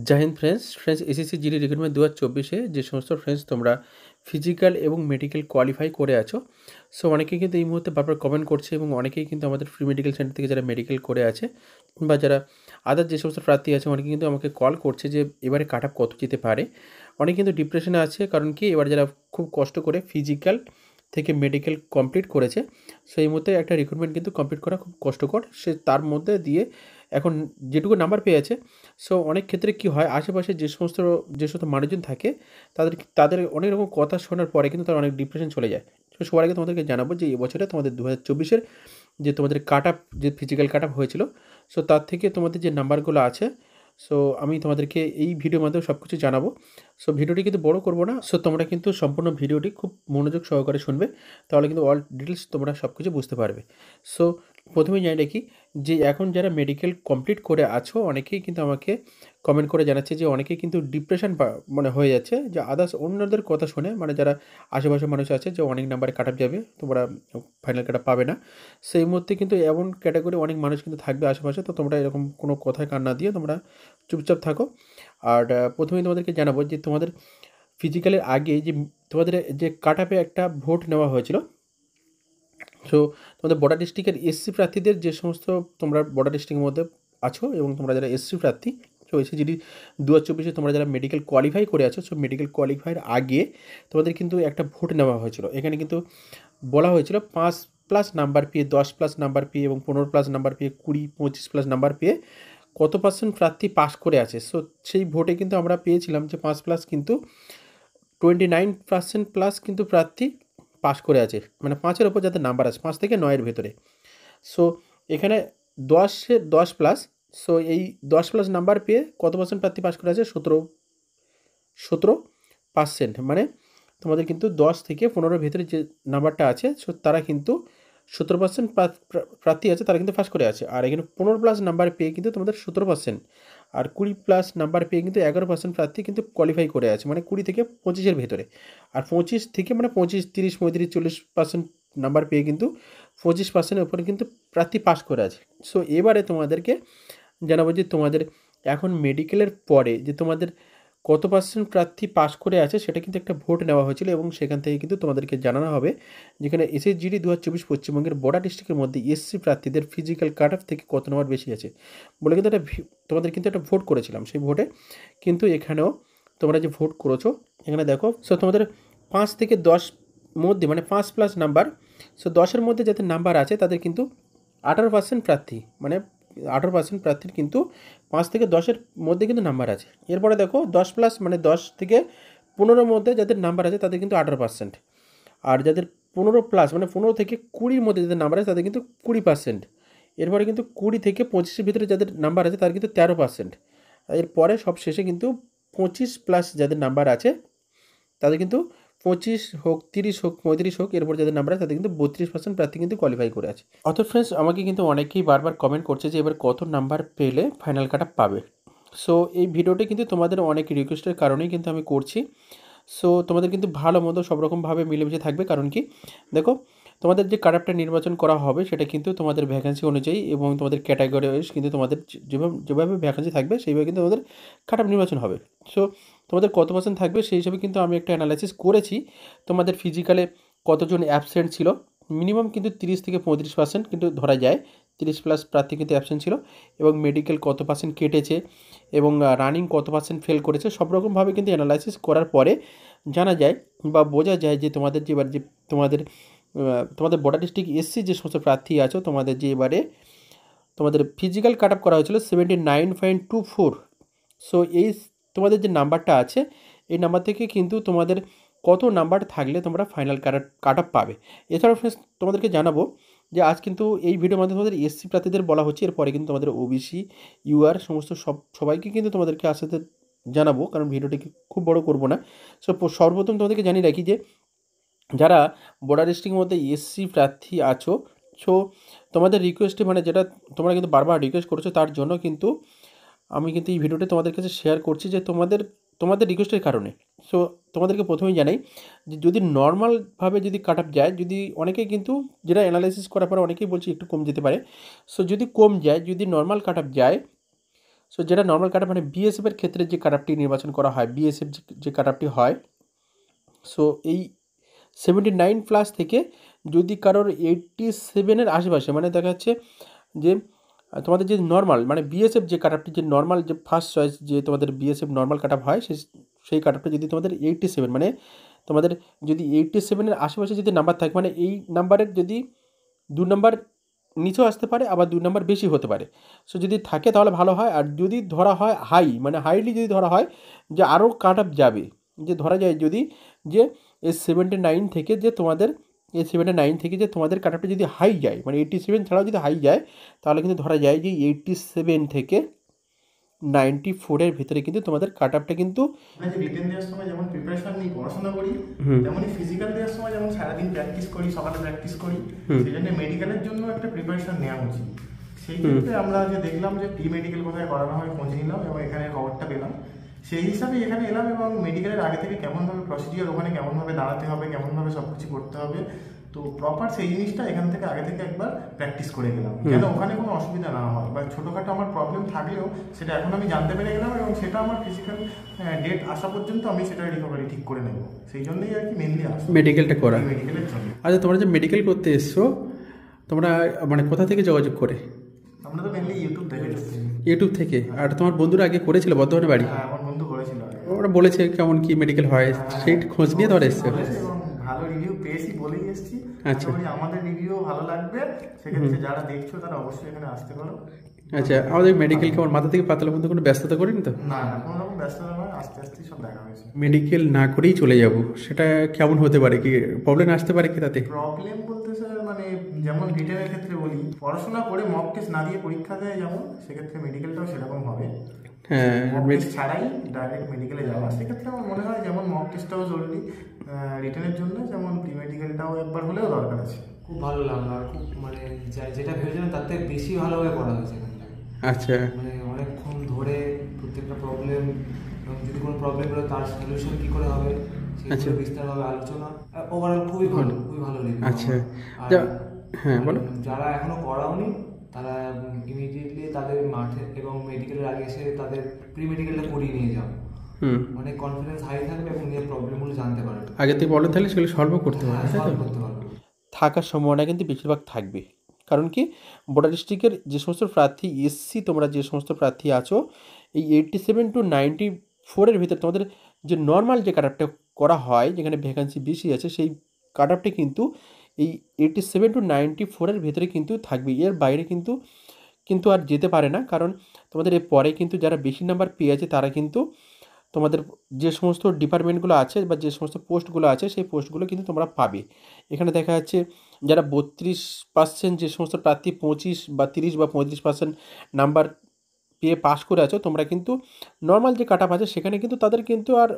জয় হিন্দ friends SSC GD recruitment 2024 যে সমস্ত ফ্রেন্ডস তোমরা ফিজিক্যাল এবং মেডিকেল কোয়ালিফাই করে আছো, সো অনেকেই কিন্তু এই মুহূর্তে বারবার কমেন্ট করছে এবং অনেকেই কিন্তু আমাদের ফ্রি মেডিকেল সেন্টার থেকে যারা মেডিকেল করে আছে বা যারা আদার যে সমস্ত প্রার্থী আছে অনেকে কিন্তু আমাকে কল করছে যে এবারে কাট আপ কত যেতে পারে। অনেকে কিন্তু ডিপ্রেশনে আছে, কারণ কি এবার যারা খুব কষ্ট করে ফিজিক্যাল থেকে মেডিকেল কমপ্লিট করেছে, সো এই মুহূর্তে একটা রিক্রুটমেন্ট কিন্তু কমপ্লিট করা খুব কষ্টকর। সে তার মধ্যে দিয়ে এখন যেটুকু নাম্বার পেয়েছে, সো অনেক ক্ষেত্রে কী হয়, আশেপাশে যে সমস্ত মানুষজন থাকে তাদের অনেক রকম কথা শোনার পরে কিন্তু তারা অনেক ডিপ্রেশন চলে যায়। তো সবার আগে তোমাদেরকে জানাবো যে এবছরে তোমাদের 2024 যে তোমাদের কাট আপ যে ফিজিক্যাল কাট আপ হয়েছিল, সো তার থেকে তোমাদের যে নাম্বারগুলো আছে, সো আমি তোমাদেরকে এই ভিডিওর মাধ্যমে সব কিছু জানাবো। সো ভিডিওটি কিন্তু বড় করবো না, সো তোমরা কিন্তু সম্পূর্ণ ভিডিওটি খুব মনোযোগ সহকারে শুনবে, তাহলে কিন্তু অল ডিটেলস তোমরা সব কিছু বুঝতে পারবে। সো প্রথমেই জানি রাখি যে এখন যারা মেডিকেল কমপ্লিট করে আছো অনেকেই কিন্তু আমাকে কমেন্ট করে জানাচ্ছে যে অনেকেই কিন্তু ডিপ্রেশন মানে হয়ে যাচ্ছে, যে আদার্স অন্যদের কথা শুনে, মানে যারা আশেপাশের মানুষ আছে যে অনেক নাম্বারে কাট আপ যাবে, তোমরা ফাইনাল কাট আপ পাবে না। সেই মুহূর্তে কিন্তু এমন ক্যাটাগরি অনেক মানুষ কিন্তু থাকবে আশেপাশে, তো তোমরা এরকম কোনো কথায় কান না দিয়ে তোমরা চুপচাপ থাকো। আর প্রথমেই তোমাদেরকে জানাবো যে তোমাদের ফিজিক্যালের আগে যে তোমাদের যে কাট আপে একটা ভোট নেওয়া হয়েছিল। সো তোমাদের বর্ডার ডিস্ট্রিক্টের এসসি প্রার্থীদের যে সমস্ত তোমরা বর্ডার ডিস্ট্রিক্টের মধ্যে আছো এবং তোমরা যারা এসসি প্রার্থী, সো এসএসজিডি 2024 তোমরা যারা মেডিকেল কোয়ালিফাই করে আছো, সো মেডিকেল কোয়ালিফাইয়ের আগে তোমাদের কিন্তু একটা ভোট নেওয়া হয়েছিল। এখানে কিন্তু বলা হয়েছিল 5+ নাম্বার পেয়ে, 10+ নাম্বার পেয়ে এবং 15+ নাম্বার পেয়ে, 20-25+ নাম্বার পেয়ে কত পার্সেন্ট প্রার্থী পাস করে আছে। সো সেই ভোটে কিন্তু আমরা পেয়েছিলাম যে 5+ কিন্তু 29% প্লাস কিন্তু প্রার্থী পাস করে আছে, মানে 5-এর ওপর যাদের নাম্বার আছে, 5 থেকে 9-এর ভেতরে। সো এখানে 10+, সো এই 10+ নাম্বার পেয়ে কত পার্সেন্ট প্রার্থী পাস করে আছে? 17%। মানে তোমাদের কিন্তু 10 থেকে 15-এর ভেতরে যে নাম্বারটা আছে, সো তারা কিন্তু 17% প্রার্থী আছে, তারা কিন্তু পাস করে আছে। আর এখানে 15+ নাম্বার পেয়ে কিন্তু তোমাদের 17%, আর 20+ নাম্বার পেয়ে কিন্তু 11% প্রার্থী কিন্তু কোয়ালিফাই করে আছে, মানে 20 থেকে 25-এর ভেতরে। আর 25 থেকে মানে 25, 30, 35, 40% নাম্বার পেয়ে কিন্তু 25%-এর উপরে কিন্তু প্রার্থী পাস করে আছে। সো এবারে তোমাদেরকে জানাবো যে তোমাদের এখন মেডিকেলের পরে যে তোমাদের কত পার্সেন্ট প্রার্থী পাস করে আছে সেটা কিন্তু একটা ভোট নেওয়া হয়েছিল, এবং সেখান থেকে কিন্তু তোমাদেরকে জানানো হবে যেখানে এসএসজিডি 2024 পশ্চিমবঙ্গের বর্ডার ডিস্ট্রিক্টের মধ্যে এসসি প্রার্থীদের ফিজিক্যাল কাট অফ থেকে কত নাম্বার বেশি আছে বলে কিন্তু তোমাদের কিন্তু একটা ভোট করেছিলাম। সেই ভোটে কিন্তু এখানেও তোমরা যে ভোট করেছো এখানে দেখো, সো তোমাদের 5 থেকে 10 মধ্যে, মানে 5+ নাম্বার, সো 10-এর মধ্যে যাদের নাম্বার আছে তাদের কিন্তু 18% প্রার্থী, মানে 18% প্রার্থীর কিন্তু 5 থেকে 10-এর মধ্যে কিন্তু নাম্বার আছে। এরপরে দেখো 10+, মানে 10 থেকে 15-এর মধ্যে যাদের নাম্বার আছে তাদের কিন্তু 18%। আর যাদের 15+, মানে 15 থেকে 20-এর মধ্যে যাদের নাম্বার আছে তাদের কিন্তু 20%। এরপরে কিন্তু 20 থেকে 25-এর ভিতরে যাদের নাম্বার আছে তাদের কিন্তু 13%। এরপরে সব শেষে কিন্তু 25+ যাদের নাম্বার আছে তাদের কিন্তু 25 হোক, 30 হোক, 35 হোক, এরপর যাদের নাম্বার আছে তাদের কিন্তু 32% প্রার্থী কিন্তু কোয়ালিফাই করে আছে। অর্থাৎ ফ্রেন্ডস আমাকে কিন্তু অনেকেই বারবার কমেন্ট করছে যে এবার কত নাম্বার পেলে ফাইনাল কাট আপ পাবে। সো এই ভিডিওটি কিন্তু তোমাদের অনেক রিকোয়েস্টের কারণেই কিন্তু আমি করছি। সো তোমাদের কিন্তু ভালো মন্দ সব রকমভাবে মিলেমিশে থাকবে, কারণ কি দেখো, তোমাদের যে কাট আপটা নির্বাচন করা হবে সেটা কিন্তু তোমাদের ভ্যাকেন্সি অনুযায়ী এবং তোমাদের ক্যাটাগরি ওয়াইজ কিন্তু তোমাদের যেভাবে যেভাবে ভ্যাকেন্সি থাকবে সেইভাবে কিন্তু তোমাদের কাট আপ নির্বাচন হবে। সো তোমাদের কত পার্সেন্ট থাকবে সেই হিসাবে কিন্তু আমি একটা অ্যানালাইসিস করেছি। তোমাদের ফিজিক্যালে কতজন অ্যাবসেন্ট ছিল, মিনিমাম কিন্তু 30 থেকে 35% কিন্তু ধরা যায়, 30+ প্রার্থী কিন্তু অ্যাবসেন্ট ছিল, এবং মেডিকেল কত পার্সেন্ট কেটেছে এবং রানিং কত পার্সেন্ট ফেল করেছে, সব রকমভাবে কিন্তু অ্যানালাইসিস করার পরে জানা যায় বা বোঝা যায় যে তোমাদের যে এবার যে তোমাদের তোমাদের বর্ডার ডিস্ট্রিক্ট এসসি যে সমস্ত প্রার্থী আছো, তোমাদের যে এবারে তোমাদের ফিজিক্যাল কাট আপ করা হয়েছিল 79.24। সো এই তোমাদের যে নাম্বারটা আছে এই নাম্বার থেকে কিন্তু তোমাদের কত নাম্বার থাকলে তোমরা ফাইনাল কাট আপ পাবে। এছাড়াও ফ্রেন্ডস তোমাদেরকে জানাবো যে আজ কিন্তু এই ভিডিওর মাধ্যমে তোমাদের এসসি প্রার্থীদের বলা হচ্ছে, এরপরে কিন্তু তোমাদের ওবিসি, ইউআর সমস্ত সবাইকে কিন্তু তোমাদেরকে আসাতে জানাবো, কারণ ভিডিওটিকে খুব বড় করব না। সো সর্বপ্রথম তোমাদেরকে জানিয়ে রাখি যে যারা বর্ডার ডিস্ট্রিক্টের মধ্যে এসসি প্রার্থী আছো, সো তোমাদের রিকোয়েস্টে, মানে যেটা তোমরা কিন্তু বারবার রিকোয়েস্ট করেছো, তার জন্য কিন্তু আমি কিন্তু এই ভিডিওটা তোমাদের কাছে শেয়ার করছি যে তোমাদের রিকোয়েস্টের কারণে। সো তোমাদেরকে প্রথমেই জানাই যে যদি নর্মালভাবে যদি কাট আপ যায়, যদি অনেকেই কিন্তু যেটা অ্যানালাইসিস করার পরে অনেকেই বলছে একটু কম যেতে পারে। সো যদি কম যায়, যদি নর্মাল কাট আপ যায়, সো যেটা নর্মাল কাট অফ মানে বিএসএফের ক্ষেত্রে যে কাট অফটি নির্বাচন করা হয়, বিএসএফ যে কাট অফটি হয়, সো এই 79+ থেকে যদি কারোর 87-এর আশেপাশে, মানে দেখা যাচ্ছে যে তোমাদের যে নর্মাল মানে বিএসএফ যে কাট অফটি, যে নর্মাল যে ফার্স্ট চয়েস যে তোমাদের বিএসএফ নর্মাল কাট অফ হয়, সেই কাট অফটা যদি তোমাদের 87, মানে তোমাদের যদি 87-এর আশেপাশে যদি নাম্বার থাকে, মানে এই নাম্বারের যদি 2 নাম্বার নিচেও আসতে পারে, আবার 2 নাম্বার বেশি হতে পারে। সো যদি থাকে তাহলে ভালো হয়। আর যদি ধরা হয় হাই, মানে হাইলি যদি ধরা হয় যে আরও কাট অফ যাবে, যে ধরা যায় যদি যে এই 79 থেকে যে তোমাদের এই 79 থেকে যে তোমাদের কাট অফটা যদি হাই যায়, মানে 87 ছাড়াও যদি হাই যায়, তাহলে কিন্তু ধরা যায় যে 87 থেকে 94-এর ভিতরে কিন্তু তোমাদের কাট অফটা কিন্তু রিটেন দেওয়ার সময় যেমন প্রিপারেশন নিয়ে পড়াশোনা করি, তেমনই ফিজিক্যাল দেওয়ার সময় যেমন সারাদিন প্র্যাকটিস করি, সকালে প্র্যাকটিস করি, সেই জন্য মেডিকেলের জন্য একটা প্রিপারেশন নেওয়া উচিত। সেই ক্ষেত্রে আমরা যে দেখলাম যে প্রি মেডিকেল কোথায় করানো হয় খোঁজ নিলাম এবং এখানে খবরটা পেলাম, সেই হিসাবে এখানে এলাম এবং মেডিকেলের আগে থেকে কেমনভাবে প্রসিডিওর, ওখানে কেমনভাবে দাঁড়াতে হবে, কেমনভাবে সব কিছু করতে হবে, তো প্রপার সেই জিনিসটা এখান থেকে আগে থেকে একবার প্র্যাকটিস করে গেলাম, যেন ওখানে কোনো অসুবিধা না হয় বা ছোটোখাটো আমার প্রবলেম থাকলেও সেটা এখন আমি জানতে পেরে গেলাম এবং সেটা আমার ফিজিক্যাল ডেট আসা পর্যন্ত আমি সেটা রিকভারি ঠিক করে নেব। সেই জন্যই আর কি মেনলি আসা মেডিকেলটা করা। মেডিকেলের জন্য। আচ্ছা, তোমরা যে মেডিকেল করতে এসছো, তোমরা মানে কোথা থেকে যোগাযোগ করে? আমরা তো মেনলি ইউটিউব থেকে। ইউটিউব থেকে? আর তোমার বন্ধুরা আগে করেছিল বর্ধমানে বাড়ি? হ্যাঁ, আমার বন্ধু করেছিল, ওরা বলেছে কেমন কি মেডিকেল হয়, সেই খোঁজ নিয়ে তোমরা এসছো? এবং ভালো রিভিউ পেয়েছি বলেই এসেছি। আচ্ছা, আমাদের রিভিউ ভালো লাগবে, সেক্ষেত্রে যারা দেখছো তারা অবশ্যই এখানে আসতে পারো। আচ্ছা, আমাদের মেডিকেল কেমন মাথা থেকে পাতলার মধ্যে কোনো ব্যস্ততা করিনি তো? না, কোনো রকম ব্যস্ততা নয়, আস্তে আস্তে সব দেখা হয়েছে। মেডিকেল না করেই চলে যাব, সেটা কেমন হতে পারে, কি প্রবলেম আসতে পারে কি তাতে? প্রবলেম বলতে স্যার মানে যেমন রিটেনের ক্ষেত্রে বলি, পড়াশোনা করে মক টেস্ট না দিয়ে পরীক্ষা দেয় যেমন, সেক্ষেত্রে মেডিকেলটাও সেরকম হবে। হ্যাঁ, মক টেস্ট ছাড়াই ডাইরেক্ট মেডিকেলে যাওয়া, সেক্ষেত্রে আমার মনে হয় যেমন মক টেস্টটাও জরুরি রিটেনের জন্য, যেমন প্রি মেডিকেলটাও একবার হলেও দরকার আছে। খুব ভালো লাগলো, আর খুব মানে যেটা ভেবেছিলাম তার থেকে বেশি ভালোভাবে করা হয়েছে এখানটা। আচ্ছা, মানে অনেকক্ষণ ধরে প্রত্যেকটা প্রবলেম এবং যদি কোনো প্রবলেম হলে তার সলিউশন কী করে হবে সেগুলো বিস্তারভাবে আলোচনা, ওভারঅল খুবই ভালো লেগেছে। আচ্ছা, হ্যাঁ বলো। যারা এখনো করাওনি তারা ইমিডিয়েটলি তাদের মাঠে এবং মেডিকেলের আগে এসে তাদের প্রি মেডিকেলটা করিয়ে নিয়ে যাও, অনেক কনফিডেন্স হাই থাকবে এবং নিজের প্রবলেমগুলো জানতে পারবে। আগে থেকে বলেন তাহলে সেগুলো সলভ করতে পারবে, সলভ করতে পারবে। থাকার সম্ভাবনা কিন্তু বেশিরভাগ থাকবে, কারণ কি বর্ডার ডিস্ট্রিক্টের যে সমস্ত প্রার্থী এসসি, তোমরা যে সমস্ত প্রার্থী আছো, এই 87 to 94-এর ভিতরে তোমাদের যে নর্মাল যে কাট অফটা করা হয়, যেখানে ভ্যাকান্সি বেশি আছে, সেই কাট অফটা কিন্তু এই 87 to 94-এর ভিতরে কিন্তু থাকবে, এর বাইরে কিন্তু আর যেতে পারে না। কারণ তোমাদের এর পরে কিন্তু যারা বেশি নাম্বার পেয়ে আছে তারা কিন্তু তোমাদের যে সমস্ত ডিপার্টমেন্টগুলো আছে বা যে সমস্ত পোস্টগুলো আছে, সেই পোস্টগুলো কিন্তু তোমরা পাবে। এখানে দেখা যাচ্ছে যারা 32% যে সমস্ত প্রার্থী 25 বা 30 বা 35% নাম্বার পেয়ে পাস করে আছো, তোমরা কিন্তু নর্মাল যে কাট অফ আছে সেখানে কিন্তু তাদের কিন্তু আর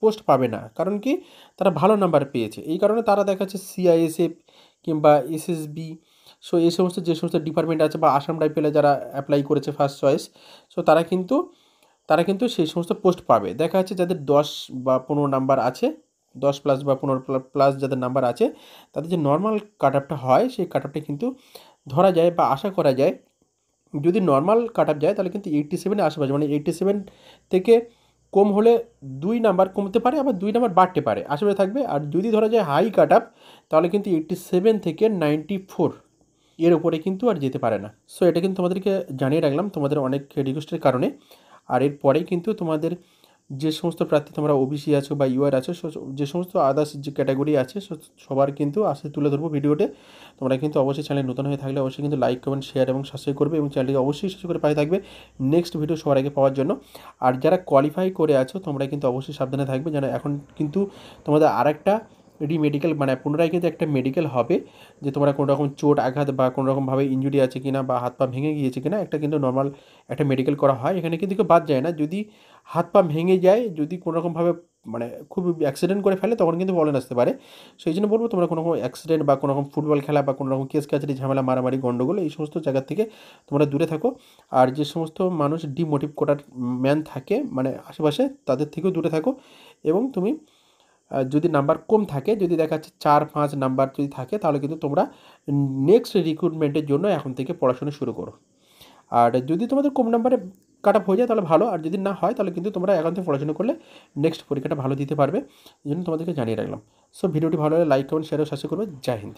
পোস্ট পাবে না। কারণ কি তারা ভালো নাম্বার পেয়েছে, এই কারণে তারা দেখা যাচ্ছে সিআইএসএফ কিংবা এসএসবি, সো এই সমস্ত যে সমস্ত ডিপার্টমেন্ট আছে, বা আসাম রাইফেলে যারা অ্যাপ্লাই করেছে ফার্স্ট চয়েস, সো তারা কিন্তু সেই সমস্ত পোস্ট পাবে। দেখা যাচ্ছে যাদের 10 বা 15 নাম্বার আছে, 10+ বা 15+ যাদের নাম্বার আছে, তাদের যে নর্মাল কাট অফটা হয়, সেই কাট অফটা কিন্তু ধরা যায় বা আশা করা যায়, যদি নর্মাল কাট অফ যায় তাহলে কিন্তু 87-এর আশেপাশে, মানে 87 থেকে কম হলে 2 নাম্বার কমতে পারে, আবার 2 নাম্বার বাড়তে পারে, আশেপাশে থাকবে। আর যদি ধরা যায় হাই কাট অফ, তাহলে কিন্তু 87 থেকে 94 এর উপরে কিন্তু আর যেতে পারে না। সো এটা কিন্তু তোমাদেরকে জানিয়ে রাখলাম তোমাদের অনেক রিকোয়েস্টের কারণে। আর এরপরেই কিন্তু তোমাদের যে সমস্ত প্রার্থী তোমরা ওবিসি আছো বা ইউআর আছো, যে সমস্ত আদার্স যে ক্যাটাগরি আছে, সবার কিন্তু আসে তুলে ধরবো ভিডিওতে। তোমরা কিন্তু অবশ্যই চ্যানেল নতুন হয়ে থাকলে অবশ্যই কিন্তু লাইক, কমেন্ট, শেয়ার এবং সাবস্ক্রাইব করবে এবং চ্যানেলটিকে অবশ্যই সাবস্ক্রাইব করে পাশে থাকবে নেক্সট ভিডিও সবার আগে পাওয়ার জন্য। আর যারা কোয়ালিফাই করে আছো তোমরা কিন্তু অবশ্যই সাবধানে থাকবে, যেন এখন কিন্তু তোমাদের আরেকটা মেডিকেল, মানে পুনরায় কিন্তু একটা মেডিকেল হবে, যে তোমরা কোনো রকম চোট আঘাত বা কোনো রকমভাবে ইনজুরি আছে কিনা বা হাত পা ভেঙে গিয়েছে কিনা, একটা কিন্তু নর্মাল একটা মেডিকেল করা হয়। এখানে কিন্তু কেউ বাদ যায় না, যদি হাত পা ভেঙে যায়, যদি কোনো রকমভাবে মানে খুব অ্যাক্সিডেন্ট করে ফেলে, তখন কিন্তু প্রবলেম আসতে পারে। সেই জন্য বলবো তোমরা কোনো রকম অ্যাক্সিডেন্ট বা কোনো রকম ফুটবল খেলা বা কোনো রকম কেস কাছারি ঝামেলা, মারামারি, গণ্ডগোল, এই সমস্ত জায়গা থেকে তোমরা দূরে থাকো। আর যে সমস্ত মানুষ ডিমোটিভ করার ম্যান থাকে মানে আশেপাশে, তাদের থেকেও দূরে থাকো। এবং তুমি যদি নাম্বার কম থাকে, যদি দেখা যাচ্ছে 4-5 নাম্বার যদি থাকে, তাহলে কিন্তু তোমরা নেক্সট রিক্রুটমেন্টের জন্য এখন থেকে পড়াশোনা শুরু করো। আর যদি তোমাদের কম নাম্বারে কাট অফ হয়ে যায় তাহলে ভালো, আর যদি না হয় তাহলে কিন্তু তোমরা এখন থেকে পড়াশোনা করলে নেক্সট পরীক্ষাটা ভালো দিতে পারবে, এই জন্য তোমাদেরকে জানিয়ে রাখলাম। সো ভিডিওটি ভালো হলে লাইক কমেন্ট শেয়ার ও সাবস্ক্রাইব করবে। জয় হিন্দ।